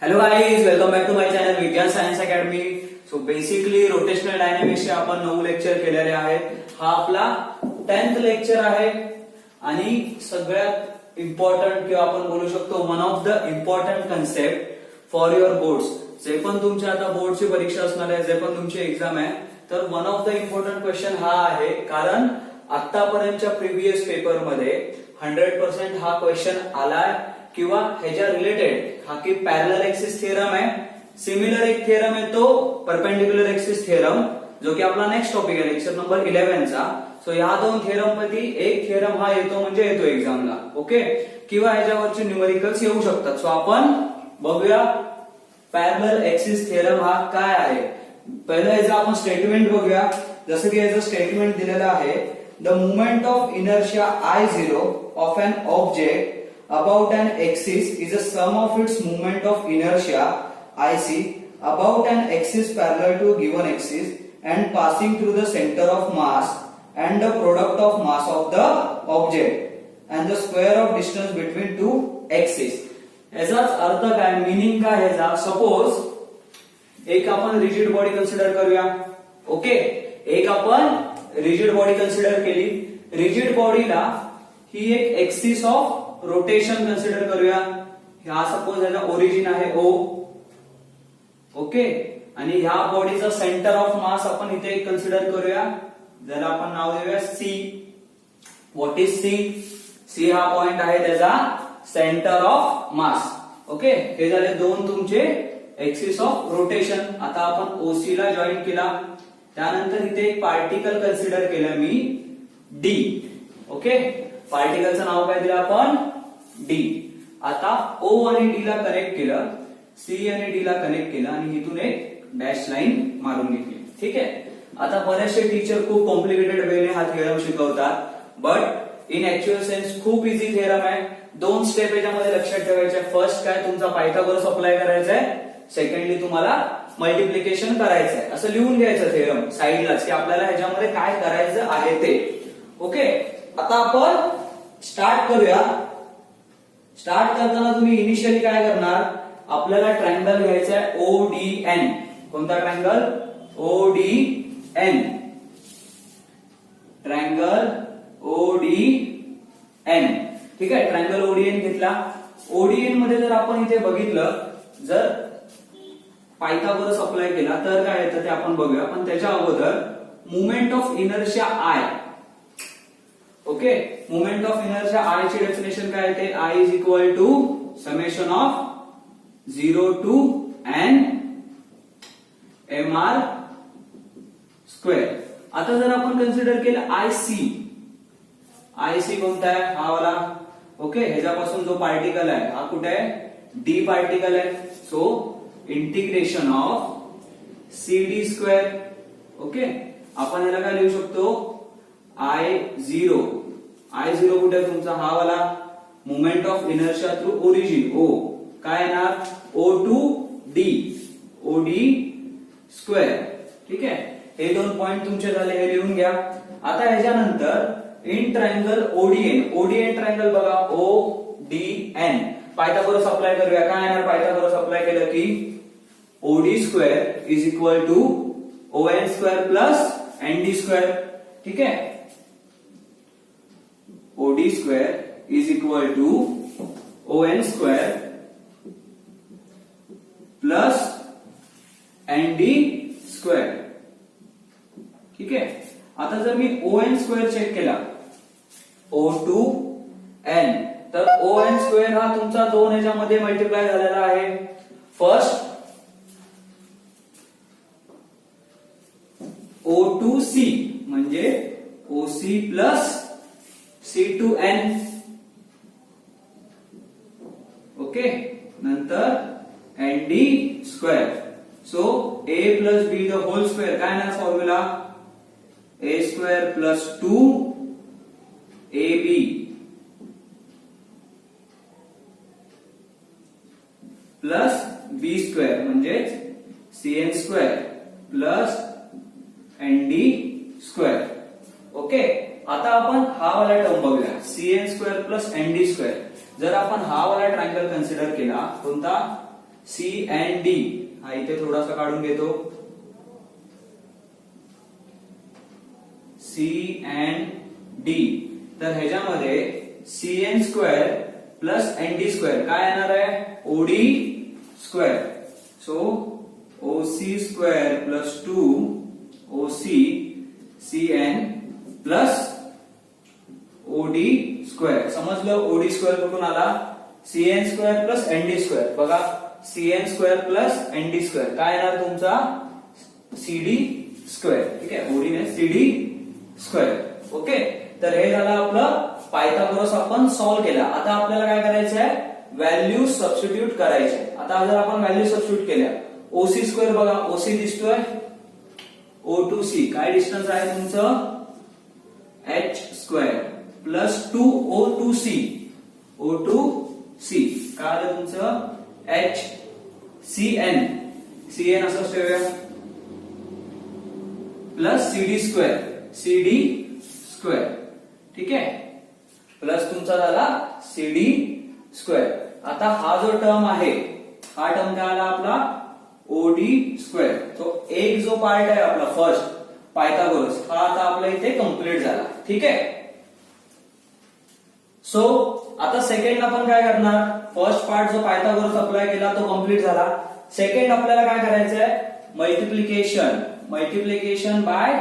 Hello guys, welcome back to my channel Vigyan science academy. So basically rotational डायनॅमिक्सचे आपण 9 lecture केलेले आहेत. हा आपला 10th लेक्चर आहे आणि सगळ्यात इम्पॉर्टंट किंवा आपण बोलू शकतो one of the important concept for your boards. जे पण तुमच्या आता बोर्डची परीक्षा असणार आहे, जे पण तुमची एक्झाम आहे, तर one of the important question हा आहे. कारण आतापर्यंतच्या प्रिव्हियस पेपरमध्ये 100% हा क्वेश्चन आलाय किंवा ह्याच्या रिलेटेड हा की पॅरलल एक्सिस थिअरम आहे. सिमिलर एक थिअरम आहे तो परपेंडिक्युलर एक्सिस थिअरम, जो की आपला नेक्स्ट टॉपिक आहे लेक्चर नंबर 11 चा. सो या दोन थिअरम पैकी एक थिअरम हा येतो म्हणजे येतो एक्झामला. ओके, किंवा ह्याच्यावरचे न्यूमेरिकल्स येऊ शकतात. सो आपण बघूया पॅरलल एक्सिस थिअरम हा काय आहे. पहिलं याचं आपण स्टेटमेंट बघूया. जसं की याचं स्टेटमेंट दिलेलं आहे, the movement of inertia I0 of an object about an axis is a sum of its moment of inertia IC about an axis parallel to a given axis and passing through the center of mass and the product of mass of the object and the square of distance between two axes. याचाच अर्थ काय, meaning काय ह्याचा. Suppose एक आपण rigid body consider करूया. Okay, एक आपण रिजिड बॉडी कन्सिडर केली. रिजिड बॉडीला ही एक एक्सिस ऑफ रोटेशन कन्सिडर करूया. हा सपोज याचा ओरिजिन आहे O. ओके, आणि ह्या बॉडीचा सेंटर ऑफ मास आपण इथे कन्सिडर करूया, ज्याला आपण नाव देऊया C. What is C? C हा पॉइंट आहे त्याचा सेंटर ऑफ मास. ओके, हे झाले दोन तुमचे एक्सिस ऑफ रोटेशन. आता आपण OC ला जॉईन केला. त्यानंतर इथे एक पार्टिकल कन्सिडर केलं मी D. ओके, पार्टिकलचं नाव काय दिलं आपण? D. आता O आणि D ला कनेक्ट केलं, C आणि D ला कनेक्ट केलं आणि इथून एक डॅश लाईन मारून घेतली. ठीक आहे. आता बरेचसे टीचर खूप कॉम्प्लिकेटेड वेने हा थिअरम शिकवतात, बट इन ऍक्च्युअल सेन्स खूप इझी थिअरम आहे. दोन स्टेप याच्यामध्ये लक्षात ठेवायचे. फर्स्ट काय, तुमचा पायथागोरस अप्लाय करायचा आहे. सेकंडली तुम्हाला मल्टिप्लिकेशन करायचं आहे. असं लिहून घ्यायचं थिअरम साईडलाच, की आपल्याला ह्याच्यामध्ये काय करायचं आहे ते. ओके, आता आपण स्टार्ट करूया. स्टार्ट करताना तुम्ही इनिशियली काय करणार, आपल्याला ट्रायंगल घ्यायचा आहे ODN. कोणता ट्रायंगल? ODN. Triangle ODN. ठीक आहे, ट्रायंगल ODN घेतला. ODN मध्ये जर आपण इथे बघितलं, जर पायथागोरस अप्लाय केला तर काय येतं ते आपण बघूया. पण त्याच्या अगोदर moment of inertia I. Okay, moment of inertia I ची डेफिनेशन काय येते? I is equal to summation of 0 to n mr square. आता जर आपण कन्सिडर केलं IC कोणता आहे? हा वाला. ओके, ह्याच्यापासून जो पार्टिकल आहे हा कुठे आहे? D पार्टिकल आहे. So integration of CD square. Okay, आपण ह्याला काय लिहू शकतो? I0 कुठे आहे तुमचा? हा वाला. Moment of inertia through origin O काय येणार? O to D, OD square. ठीक आहे, हे दोन पॉइंट तुमचे झाले, हे लिहून घ्या. आता ह्याच्यानंतर इन ट्रायंगल ODN ट्रायंगल बघा, ODN. पायथागोरस अप्लाय करूया. काय येणार? पायथागोरस अप्लाय केलं की OD स्क्वेअर is equal to ON square plus ND square. ठीक आहे, OD स्क्वेअर is equal to ON square plus ND square. ठीक आहे. आता जर मी ON स्क्वेअर चेक केला, O2N, तर ON स्क्वेअर हा तुमचा 2 ह्याच्यामध्ये मल्टिप्लाय झालेला आहे. फर्स्ट O2C म्हणजे OC प्लस C2N. ओके, नंतर ND square. So A plus B the whole square. काय ना formula? A square plus 2AB plus B square म्हणजेच CN square plus ND square. Okay, आता आपण हा वाला टर्म बघूया, CN square plus ND square. जर आपण हा वाला ट्रायंगल कन्सिडर केला, कोणता? CND हा इथे थोडासा काढून घेतो, CND. तर ह्याच्यामध्ये CN square plus ND square काय येणार आहे, OD square. So OC square plus 2OC CN plus OD square. समजलं OD स्क्वेअर कुठून आला, CN square plus ND square. बघा CN square plus ND square काय येणार तुमचा CD स्क्वेअर. ठीक आहे, OD ने CD स्क्वेअर. ओके, तर हे झालं आपलं पायथागोरस आपण सॉल्व्ह केला. आता आपल्याला काय करायचं आहे, व्हॅल्यू सबस्टिट्यूट करायचे. आता जर आपण व्हॅल्यू सबस्टिट्यूट केल्या, OC स्क्वेअर बघा, OC दिसतोय, O टू C काय डिस्टन्स आहे तुमचं, H square plus 2O to C, O to C काय आलं तुमचं H. CN असं ठेवूया plus CD square, CD square. ठीक आहे, प्लस तुमचा झाला CD स्क्वेअर. आता हा जो टर्म आहे, हा टर्म काय आला आपला OD स्क्वेअर. तो एक जो पार्ट आहे आपला फर्स्ट पायथागोरस, हा आता आपल्या इथे कम्प्लीट झाला. ठीक आहे, सो आता सेकंड आपण काय करणार, फर्स्ट पार्ट जो पायथागोरस अप्लाय केला तो कम्प्लीट झाला. सेकंड आपल्याला काय करायचं आहे, मल्टिप्लिकेशन बाय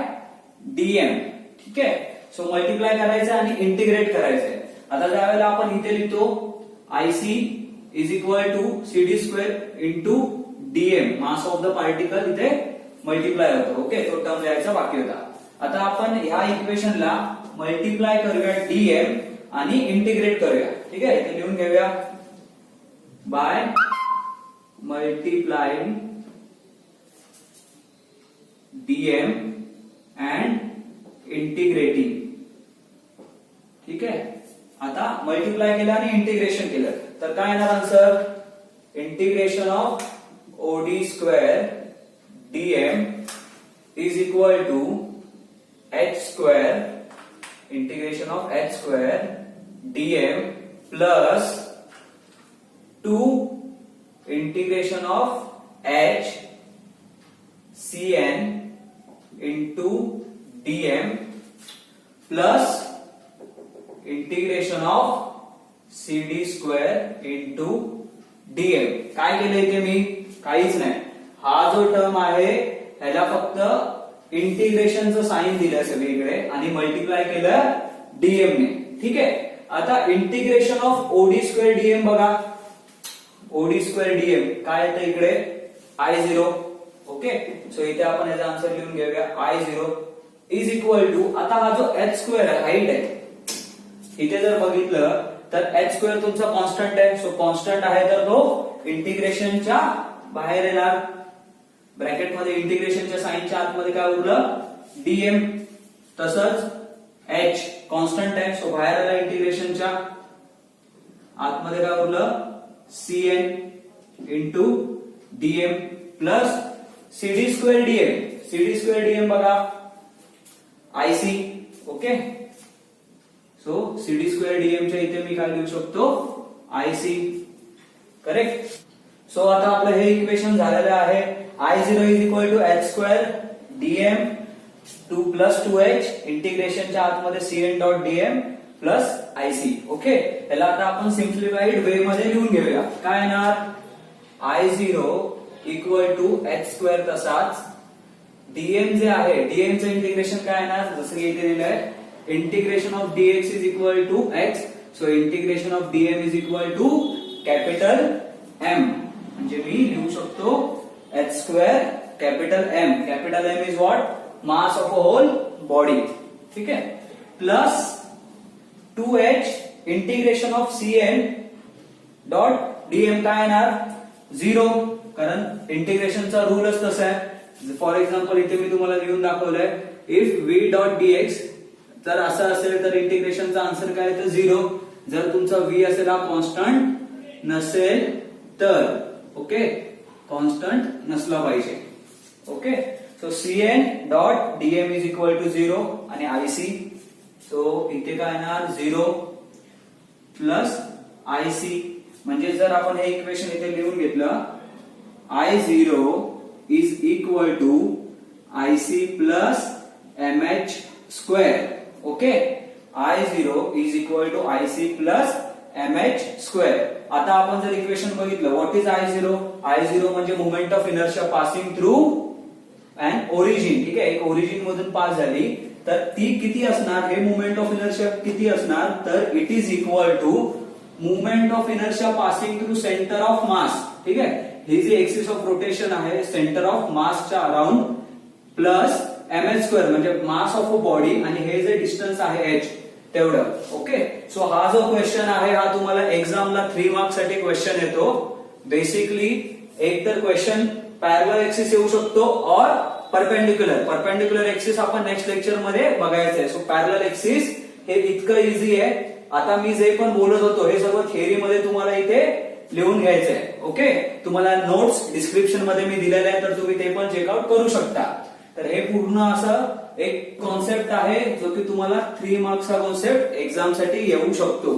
DM. ठीक आहे, सो मल्टिप्लाय करायचं आणि इंटिग्रेट करायचंय. आता ज्या वेळेला आपण इथे लिहितो IC is equal to CD square into DM, mass of the particle इथे मल्टिप्लाय होतो. ओके, तो टर्म लिहायचा बाकी होता. आता आपण ह्या इक्वेशनला मल्टिप्लाय करूया DM आणि इंटिग्रेट करूया. ठीक आहे, इथे लिहून घेऊया, by multiplying DM and integrating. ठीक आहे, आता मल्टिप्लाय केलं आणि इंटिग्रेशन केलं तर काय येणार answer, integration of OD square DM is equal to H square, integration of H square DM plus 2 integration of H CN into DM plus integration of CD square into DM. काय केलं इथे मी, काहीच नाही. हा जो टर्म आहे ह्याला फक्त इंटिग्रेशनचं साइन दिलं सगळीकडे आणि मल्टिप्लाय केलं DM ने. ठीक आहे, आता integration of OD square DM बघा, OD स्क्वेअर DM काय येतं इकडे I0. ओके, सो इथे आपण याचा आन्सर लिहून घेऊया, I0 इज इक्वल टू, आता हा जो H स्क्वेअर आहे, हाईट आहे, इथे जर बघितलं तर H स्क्वेअर तुमचा कॉन्स्टंट आहे. सो कॉन्स्टंट आहे तर तो इंटिग्रेशनच्या बाहेर येणार. ब्रॅकेटमध्ये इंटिग्रेशनच्या साइनच्या आतमध्ये काय उरलं DM. तसंच H कॉन्स्टंट आहे, सो बाहेर आला इंटिग्रेशनच्या आतमध्ये काय उरलं CN into DM plus CD square DM बघा IC. Okay, so CD square DM च्या इथे मी काय लिहू शकतो IC. करेक्ट. सो आता आपलं हे इक्वेशन झालेलं आहे. I0 is equal to H square DM 2 plus 2H इंटिग्रेशनच्या आतमध्ये CN dot DM plus IC. Okay, त्याला आता आपण सिम्प्लिफाईड वे मध्ये लिहून घेऊया. काय येणार, I0 equal to H square, तसाच DM जे आहे DM चं इंटिग्रेशन काय येणार, जसं की इथे दिलं आहे, integration of dx is equal to x. So integration of DM is equal to capital M. म्हणजे मी लिहू शकतो H square capital M. Capital M is what, mass of a whole body. ठीक आहे, plus 2H integration of CN dot DM काय येणार 0, कारण इंटिग्रेशनचा रूलच तसा आहे. फॉर एक्झाम्पल इथे मी तुम्हाला लिहून दाखवलंय, इफ V डॉट dx जर असं असेल तर इंटिग्रेशनचा आन्सर काय तर 0. जर तुमचा V असेल हा कॉन्स्टंट नसेल तर. ओके, कॉन्स्टंट नसला पाहिजे. Okay, so CN dot DM is equal to 0 आणि IC. सो इथे काय येणार 0 प्लस IC. म्हणजे जर आपण हे इक्वेशन इथे लिहून घेतलं I0 is equal to IC plus MH square. Okay, I0 is equal to IC plus MH square. आता आपण जर इक्वेशन बघितलं, व्हॉट इज I0? I0 म्हणजे moment of inertia passing through and origin. ठीक आहे, एक ओरिजिन मधून पास झाली तर ती किती असणार, हे मोमेंट ऑफ इनर्शिया किती असणार, तर it is equal to moment of inertia passing through centre of mass. ठीक आहे, ही जी एक्सिस ऑफ रोटेशन आहे सेंटर ऑफ मासच्या अराउंड प्लस mh स्क्वेअर म्हणजे मास ऑफ अ बॉडी आणि हे जे डिस्टन्स आहे h तेवढं. ओके, सो हा जो क्वेश्चन आहे हा तुम्हाला एक्झामला 3 मार्क्स साठी क्वेश्चन येतो. बेसिकली एक तर क्वेश्चन पॅरलल एक्सिस येऊ शकतो और परपेंडिक्युलर एक्सिस आपण नेक्स्ट लेक्चर मध्ये बघायचं आहे. सो पॅरलल एक्सिस हे इतकं इझी आहे. आता मी जे पण बोलत होतो हे सर्व थिअरी मध्ये तुम्हाला इथे लिहून घ्यायचं आहे. ओके, तुम्हाला नोट्स डिस्क्रिप्शन मध्ये मी दिलेले आहे तर तुम्ही ते पण चेकआउट करू शकता. तर हे पूर्ण असं एक कॉन्सेप्ट आहे जो की तुम्हाला 3 मार्क्सचा कॉन्सेप्ट एक्झाम साठी येऊ शकतो.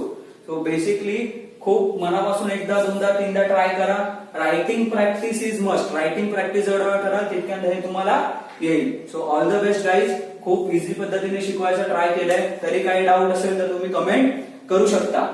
सो बेसिकली खूप मनापासून एकदा दोनदा तीनदा ट्राय करा. Writing practice is must. Writing practice जेवढा करा तितक्यात हे तुम्हाला येईल. So all the best guys. खूप इझी पद्धतीने शिकवायचा ट्राय केलाय. तरी काही डाऊट असेल तर तुम्ही कमेंट करू शकता.